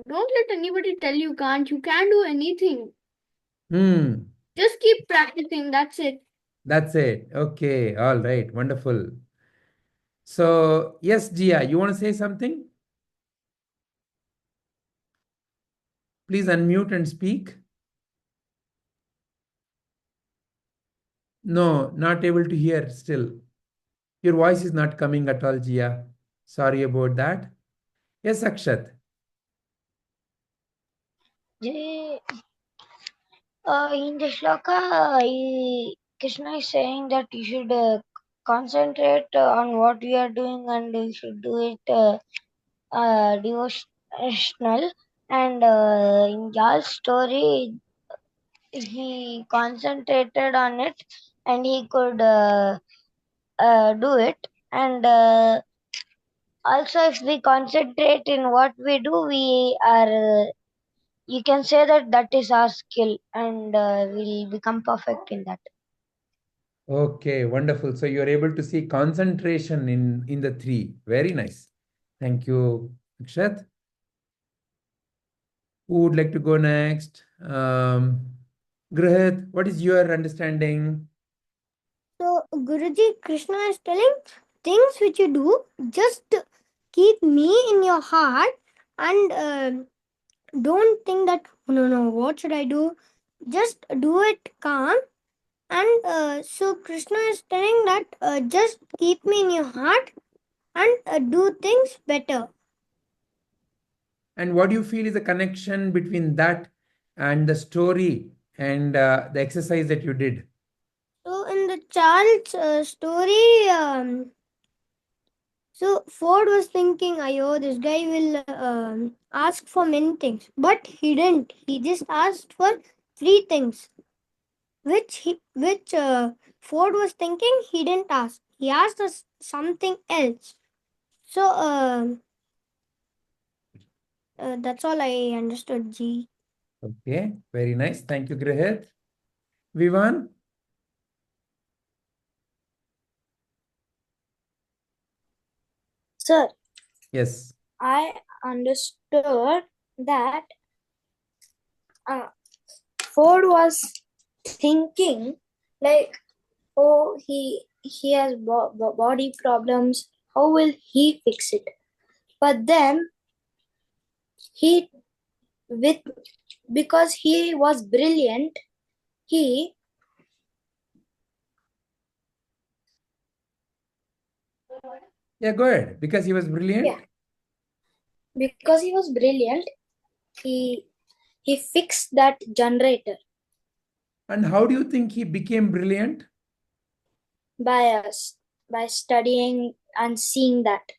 don't let anybody tell you can't. You can do anything. Just keep practicing. That's it. That's it. Okay. All right. Wonderful. So, yes, Jia, you want to say something? Please unmute and speak. No, not able to hear still. Your voice is not coming at all, Jia. Sorry about that. Yes, Akshat. In the shloka, Krishna is saying that you should concentrate on what you are doing and you should do it devotional. And in Yal's story, he concentrated on it and he could do it. And also, if we concentrate in what we do, we are. You can say that that is our skill, and we'll become perfect in that. Okay, wonderful. So you're able to see concentration in the three. Very nice. Thank you, Akshat. Who would like to go next? Grihit, what is your understanding? So, Guruji, Krishna is telling things which you do, just keep me in your heart and don't think that, no, what should I do? Just do it calm. And so, Krishna is telling that just keep me in your heart and do things better. And what do you feel is the connection between that and the story and the exercise that you did? So, in the child's story, so Ford was thinking, "Ayo, this guy will ask for many things," but he didn't. He just asked for 3 things, which Ford was thinking he didn't ask. He asked us something else. So that's all I understood. G. Okay, very nice. Thank you, Grihit. Vivan? Sir, Yes. I understood that Ford was thinking like, oh, he has body problems. How will he fix it? But then he, with because he was brilliant, he Yeah, go ahead. Because he was brilliant? Yeah. Because he was brilliant, he fixed that generator And how do you think he became brilliant? by studying and seeing that,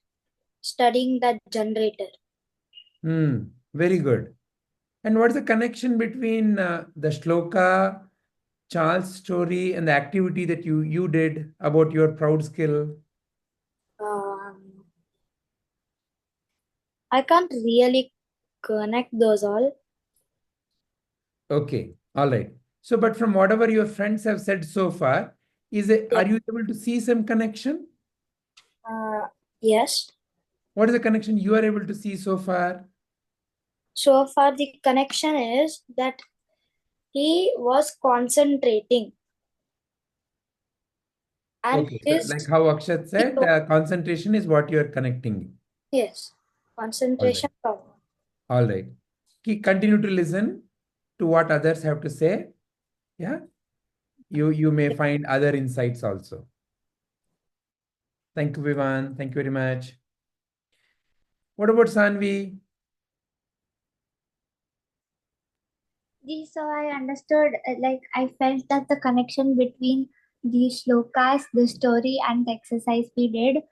studying that generator. Very good. And what's the connection between the shloka, Charles' story, and the activity that you did about your proud skill? I can't really connect those all. Okay, all right. So, but from whatever your friends have said so far, are you able to see some connection? Yes. What is the connection you are able to see so far? So far, the connection is that he was concentrating. And Okay, so like how Akshat said, concentration is what you are connecting. Yes, concentration power. All right. Continue to listen to what others have to say. Yeah. You may find other insights also. Thank you, Vivan. Thank you very much. What about Sanvi? So I understood, like I felt that the connection between these shlokas, the story, and the exercise we did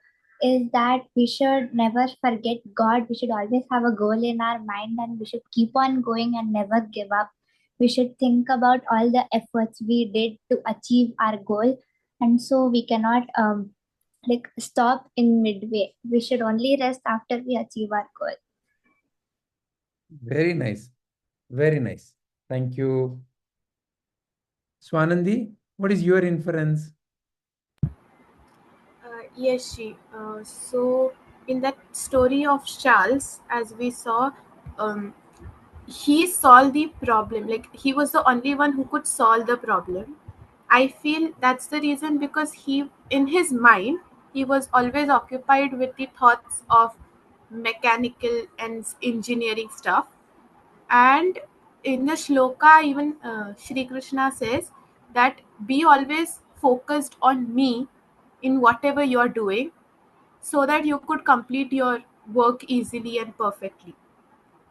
is that we should never forget God. We should always have a goal in our mind and we should keep on going and never give up. We should think about all the efforts we did to achieve our goal, and so we cannot like stop in midway. We should only rest after we achieve our goal. Very nice. Very nice. Thank you. Swanandi, what is your inference? Yes, so in that story of Charles, as we saw, he solved the problem. Like he was the only one who could solve the problem. I feel that's the reason, because he, in his mind, he was always occupied with the thoughts of mechanical and engineering stuff. And in the shloka, even Shri Krishna says that be always focused on me in whatever you're doing, so that you could complete your work easily and perfectly.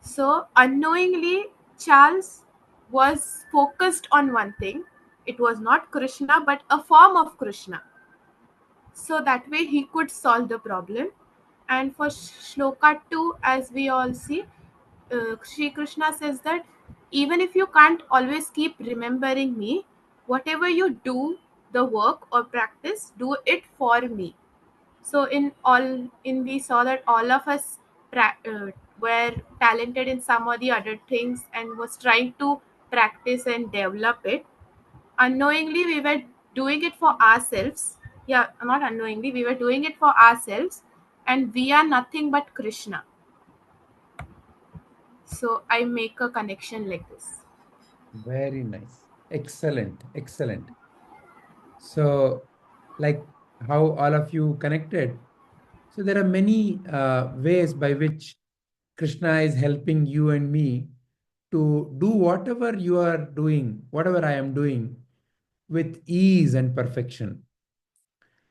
So, unknowingly, Charles was focused on one thing. It was not Krishna, but a form of Krishna. So, that way he could solve the problem. And for Shloka 2, as we all see, Sri Krishna says that even if you can't always keep remembering me, whatever you do, the work or practice, do it for me. So in we saw that all of us were talented in some or the other things and was trying to practice and develop it. Unknowingly we were doing it for ourselves. Yeah, not unknowingly, we were doing it for ourselves, and we are nothing but Krishna. So I make a connection like this. Very nice. Excellent. Excellent. So, like how all of you connected. So, there are many ways by which Krishna is helping you and me to do whatever you are doing, whatever I am doing, with ease and perfection.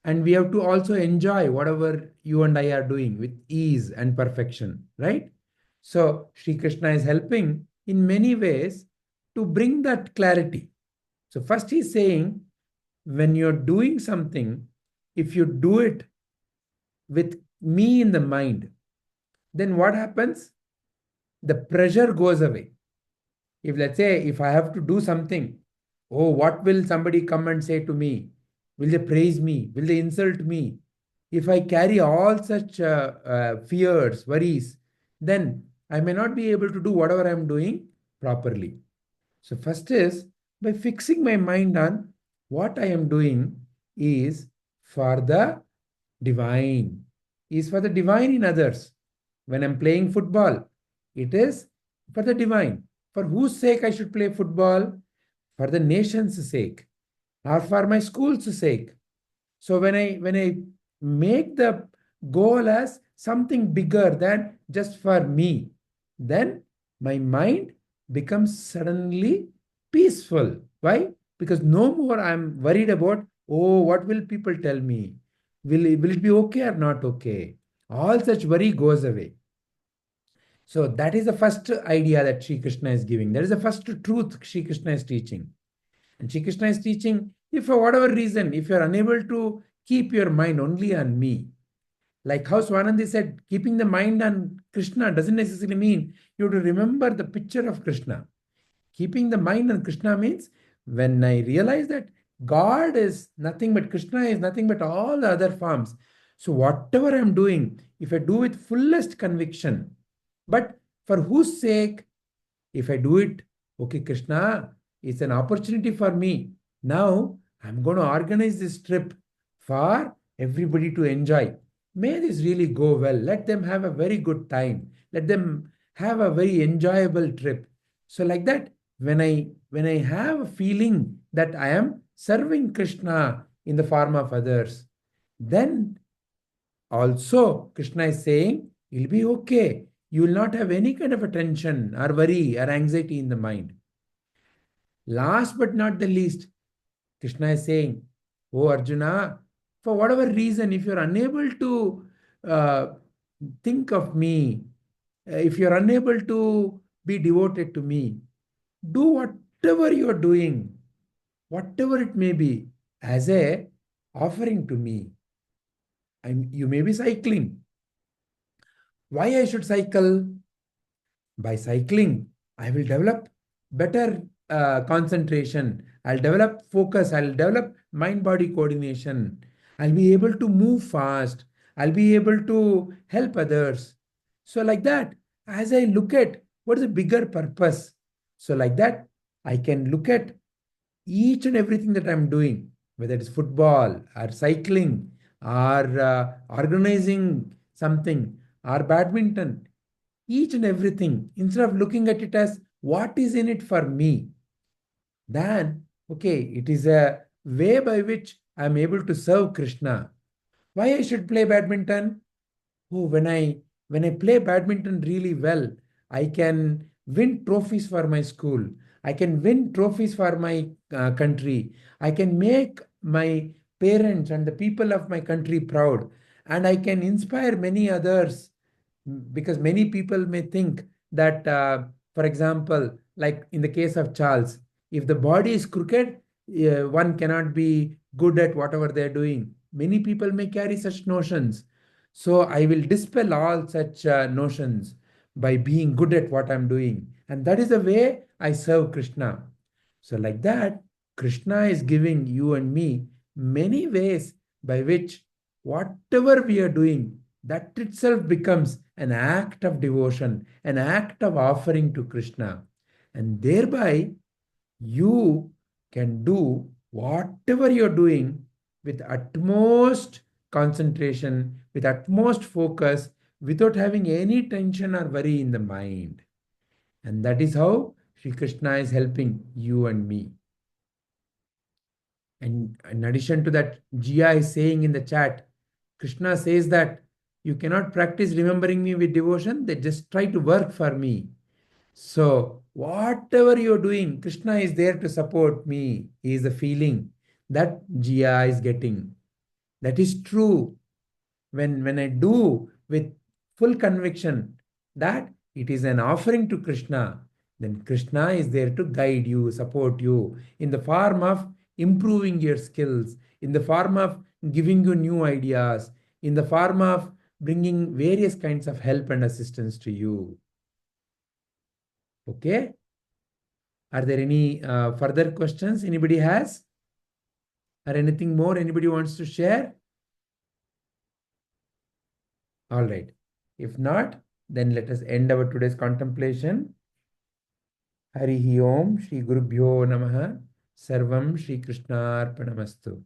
And we have to also enjoy whatever you and I are doing with ease and perfection, right? So, Sri Krishna is helping in many ways to bring that clarity. So, first, he's saying, when you're doing something, if you do it with me in the mind, then what happens? The pressure goes away. If, let's say, if I have to do something, oh, what will somebody come and say to me? Will they praise me? Will they insult me? If I carry all such fears, worries, then I may not be able to do whatever I'm doing properly. So, first is by fixing my mind on what I am doing is for the divine, is for the divine in others. When I'm playing football, it is for the divine. For whose sake I should play football? For the nation's sake, or for my school's sake. So when I make the goal as something bigger than just for me, then my mind becomes suddenly peaceful. Why? Because no more I'm worried about, oh, what will people tell me? Will it be okay or not okay? All such worry goes away. So that is the first idea that Sri Krishna is giving. That is the first truth Sri Krishna is teaching. And Sri Krishna is teaching, if for whatever reason, if you're unable to keep your mind only on me, like how Swanandi said, keeping the mind on Krishna doesn't necessarily mean you have to remember the picture of Krishna. Keeping the mind on Krishna means when I realize that God is nothing but Krishna is nothing but all the other forms. So whatever I'm doing, if I do with fullest conviction, but for whose sake, if I do it, okay, Krishna, it's an opportunity for me. Now I'm going to organize this trip for everybody to enjoy. May this really go well. Let them have a very good time. Let them have a very enjoyable trip. So like that, when I have a feeling that I am serving Krishna in the form of others, then also Krishna is saying, it'll be okay. You will not have any kind of a tension or worry or anxiety in the mind. Last but not the least, Krishna is saying, oh Arjuna, for whatever reason, if you're unable to uh, think of me, if you're unable to be devoted to me, do whatever you are doing, whatever it may be, as a offering to me. You may be cycling. Why I should cycle? By cycling, I will develop better concentration. I'll develop focus. I'll develop mind-body coordination. I'll be able to move fast. I'll be able to help others. So like that, as I look at what is the bigger purpose, so like that, I can look at each and everything that I'm doing, whether it's football or cycling or organizing something or badminton, each and everything, instead of looking at it as what is in it for me, then, okay, it is a way by which I'm able to serve Krishna. Why I should play badminton? Oh, when I play badminton really well, I can win trophies for my school. I can win trophies for my country. I can make my parents and the people of my country proud. And I can inspire many others, because many people may think that, for example, like in the case of Charles, if the body is crooked, one cannot be good at whatever they're doing. Many people may carry such notions. So I will dispel all such notions by being good at what I'm doing. And that is the way I serve Krishna. So, like that, Krishna is giving you and me many ways by which whatever we are doing, that itself becomes an act of devotion, an act of offering to Krishna. And thereby, you can do whatever you're doing with utmost concentration, with utmost focus, without having any tension or worry in the mind. And that is how Sri Krishna is helping you and me. And in addition to that, Jia is saying in the chat, Krishna says that you cannot practice remembering me with devotion, they just try to work for me. So, whatever you're doing, Krishna is there to support me. He is the feeling that Jia is getting. That is true. When I do with full conviction that it is an offering to Krishna, then Krishna is there to guide you, support you in the form of improving your skills, in the form of giving you new ideas, in the form of bringing various kinds of help and assistance to you. Okay? Are there any further questions anybody has? Or anything more anybody wants to share? All right. If not, then let us end our today's contemplation. Harihi Om Shri Gurubhyo Namaha Sarvam Shri Krishnarpanamastu.